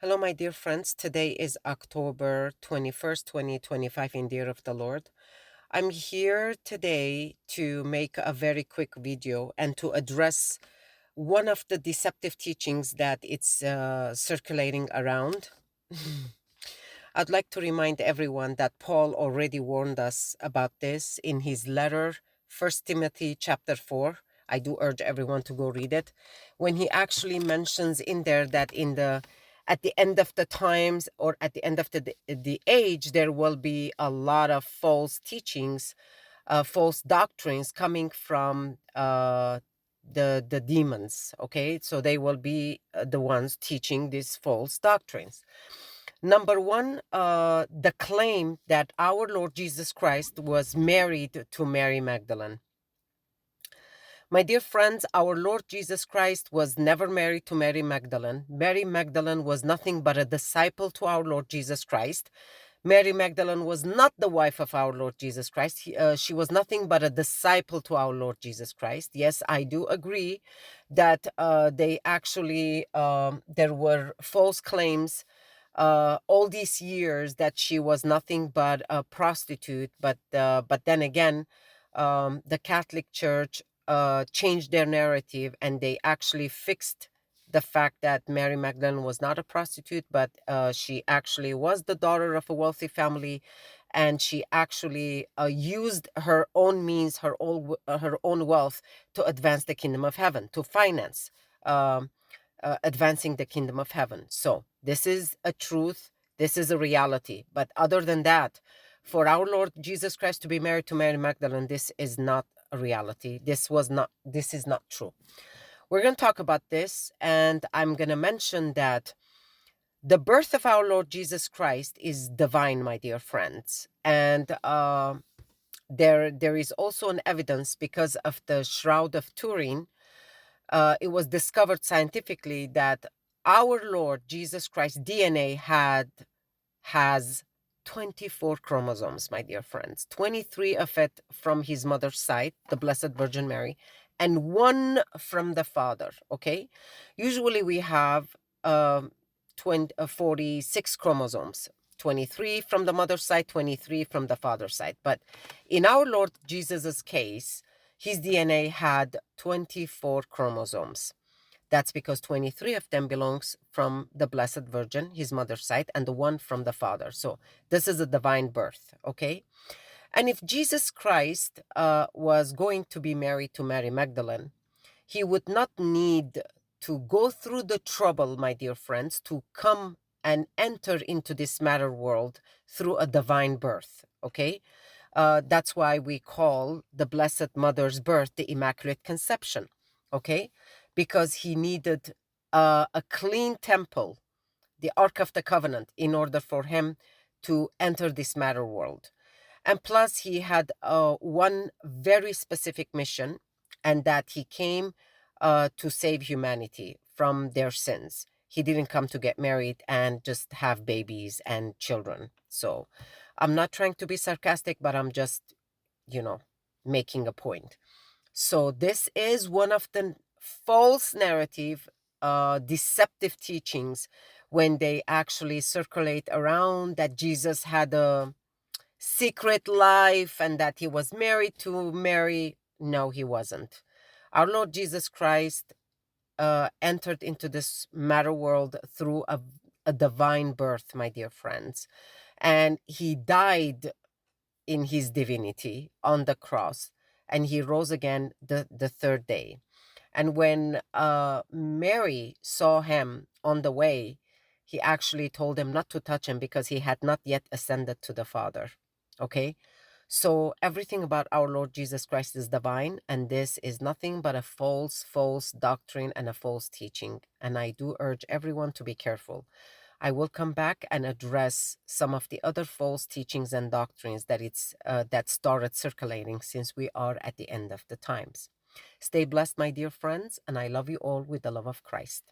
Hello, my dear friends. Today is October 21st, 2025, in the year of the Lord. I'm here today to make a very quick video and to address one of the deceptive teachings that it's circulating around. I'd like to remind everyone that Paul already warned us about this in his letter, First Timothy chapter 4. I do urge everyone to go read it. When he actually mentions in there that at the end of the times, or at the end of the age, there will be a lot of false teachings, false doctrines coming from the demons. Okay, so they will be the ones teaching these false doctrines. Number one, the claim that our Lord Jesus Christ was married to Mary Magdalene. My dear friends, our Lord Jesus Christ was never married to Mary Magdalene. Mary Magdalene was nothing but a disciple to our Lord Jesus Christ. Mary Magdalene was not the wife of our Lord Jesus Christ. She was nothing but a disciple to our Lord Jesus Christ. Yes, I do agree that they actually, there were false claims all these years that she was nothing but a prostitute. But then again, the Catholic Church changed their narrative, and they actually fixed the fact that Mary Magdalene was not a prostitute, but she actually was the daughter of a wealthy family, and she actually used her own means, her own wealth, to advance the kingdom of heaven, to finance advancing the kingdom of heaven. So this is a truth. This is a reality. But other than that, for our Lord Jesus Christ to be married to Mary Magdalene, this is not a reality. This is not true. We're going to talk about this, and I'm going to mention that the birth of our Lord Jesus Christ is divine, my dear friends. And there is also an evidence because of the Shroud of Turin. It was discovered scientifically that our Lord Jesus Christ's DNA has 24 chromosomes, my dear friends. 23 of it from his mother's side, the Blessed Virgin Mary, and one from the Father. Okay, usually we have 46 chromosomes. 23 from the mother's side, 23 from the father's side. But in our Lord Jesus's case, his DNA had 24 chromosomes. That's because 23 of them belongs from the Blessed Virgin, his mother's side, and the one from the Father. So this is a divine birth, okay? And if Jesus Christ was going to be married to Mary Magdalene, he would not need to go through the trouble, my dear friends, to come and enter into this matter world through a divine birth, okay? That's why we call the Blessed Mother's birth the Immaculate Conception, okay? Because he needed a clean temple, the Ark of the Covenant, in order for him to enter this matter world. And plus, he had one very specific mission, and that he came to save humanity from their sins. He didn't come to get married and just have babies and children. So I'm not trying to be sarcastic, but I'm just, you know, making a point. So this is one of the false narrative, deceptive teachings when they actually circulate around that Jesus had a secret life and that he was married to Mary. No, he wasn't. Our Lord Jesus Christ entered into this matter world through a divine birth, my dear friends. And he died in his divinity on the cross, and he rose again the third day. And when Mary saw him on the way, he actually told him not to touch him because he had not yet ascended to the Father. Okay? So everything about our Lord Jesus Christ is divine, and this is nothing but a false doctrine and a false teaching. And I do urge everyone to be careful. I will come back and address some of the other false teachings and doctrines that started circulating since we are at the end of the times. Stay blessed, my dear friends, and I love you all with the love of Christ.